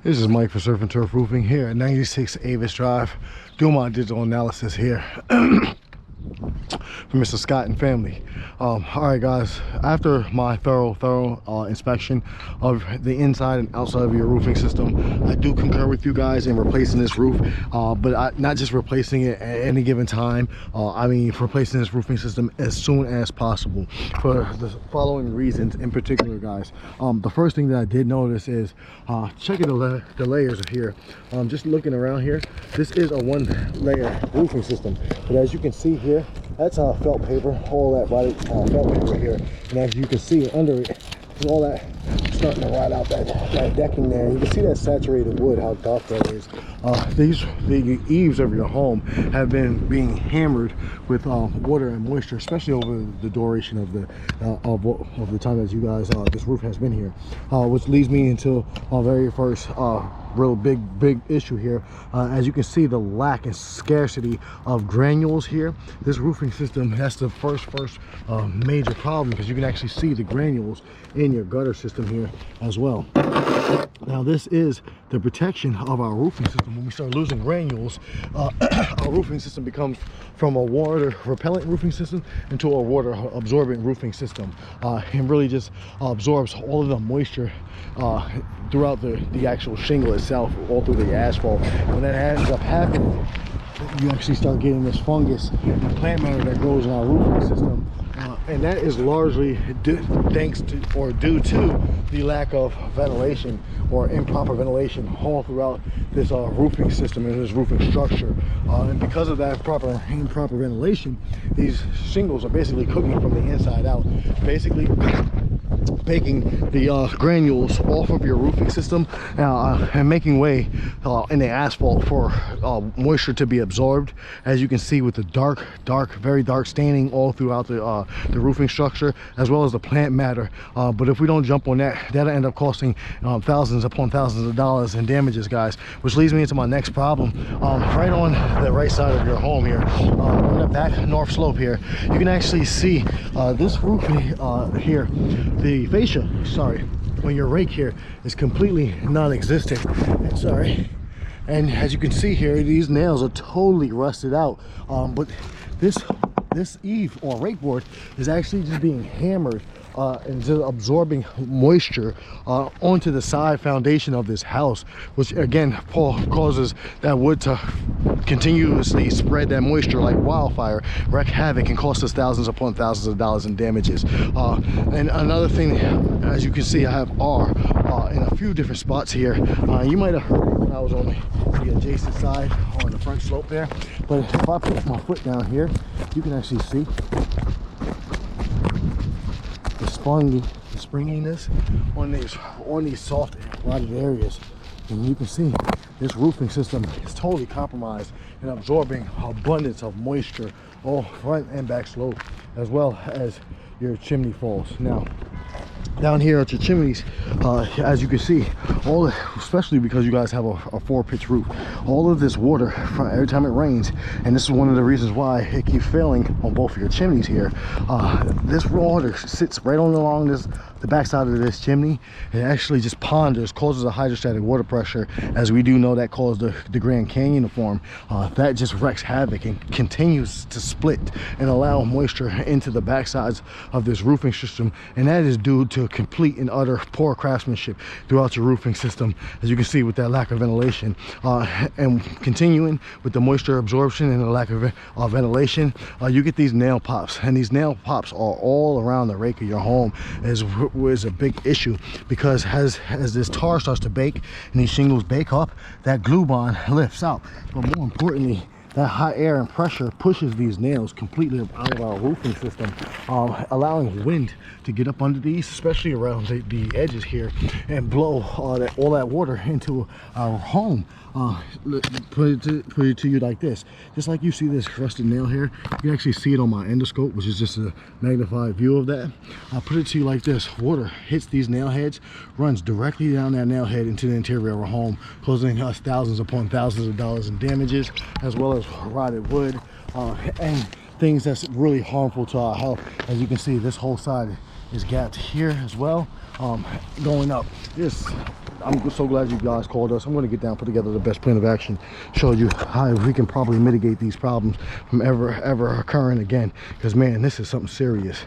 This is Mike for Surf and Turf Roofing here at 96 Avis Drive, doing my digital analysis here for Mr. Scott and family. All right, guys, after my thorough inspection of the inside and outside of your roofing system, I do concur with you guys in replacing this roof, but not just replacing it at any given time. I mean replacing this roofing system as soon as possible for the following reasons in particular, guys. The first thing that I did notice is checking the layers here. Just looking around here, this is a one layer roofing system, but as you can see here, that's felt paper, all that felt paper here, and as you can see under it, all that starting to rot out that decking there. You can see that saturated wood, how dark that is. The eaves of your home have been being hammered with water and moisture, especially over the duration of the time that you guys this roof has been here, which leads me into our very first real big issue here. As you can see, the lack and scarcity of granules here. This roofing system, that's the first major problem, because you can actually see the granules in your gutter system here as well. Now this is the protection of our roofing system. When we start losing granules, our roofing system becomes from a water repellent roofing system into a water absorbent roofing system, and really just absorbs all of the moisture throughout the actual shingle itself, all through the asphalt. When that ends up happening, you actually start getting this fungus and plant matter that grows in our roofing system, and that is largely due to the lack of ventilation or improper ventilation all throughout this roofing system and this roofing structure. And because of that improper ventilation, these shingles are basically cooking from the inside out, basically baking the granules off of your roofing system and making way in the asphalt for moisture to be absorbed, as you can see with the very dark staining all throughout the roofing structure, as well as the plant matter. But if we don't jump on that, that'll end up costing thousands upon thousands of dollars in damages, guys, which leads me into my next problem. Right on the right side of your home here, on the back north slope here, you can actually see this roof here, the fascia, on your rake here is completely non-existent. And as you can see here, these nails are totally rusted out, but this eave or rake board is actually just being hammered and just absorbing moisture onto the side foundation of this house, which again causes that wood to continuously spread that moisture like wildfire, wreak havoc, and cost us thousands upon thousands of dollars in damages. And another thing, as you can see, I have R in a few different spots here. You might have heard me when I was on the adjacent side on the front slope there, but if I put my foot down here, you can actually see the springiness on these soft rotted areas. And you can see this roofing system is totally compromised in absorbing abundance of moisture all front and back slope, as well as your chimney falls. Now down here at your chimneys, as you can see, especially because you guys have a 4-pitch roof, all of this water from every time it rains, and this is one of the reasons why it keeps failing on both of your chimneys here. This water sits right along the backside of this chimney, and actually just ponders, causes a hydrostatic water pressure, as we do know that caused the Grand Canyon to form. That just wreaks havoc and continues to split and allow moisture into the backsides of this roofing system, and that is due to complete and utter poor craftsmanship throughout your roofing system, as you can see with that lack of ventilation. And continuing with the moisture absorption and the lack of ventilation, you get these nail pops, and these nail pops are all around the rake of your home, is a big issue, because as this tar starts to bake and these shingles bake up, that glue bond lifts out. But more importantly, that hot air and pressure pushes these nails completely out of our roofing system, allowing wind to get up under these, especially around the edges here, and blow all that water into our home. Put it to you like this. Just like you see this rusted nail here, you can actually see it on my endoscope, which is just a magnified view of that. I'll put it to you like this. Water hits these nail heads, runs directly down that nail head into the interior of our home, causing us thousands upon thousands of dollars in damages, as well as rotted wood and things that's really harmful to our health. As you can see, this whole side is gapped here as well, going up this I'm so glad you guys called us. I'm going to get down, put together the best plan of action, show you how we can probably mitigate these problems from ever occurring again, because man, this is something serious.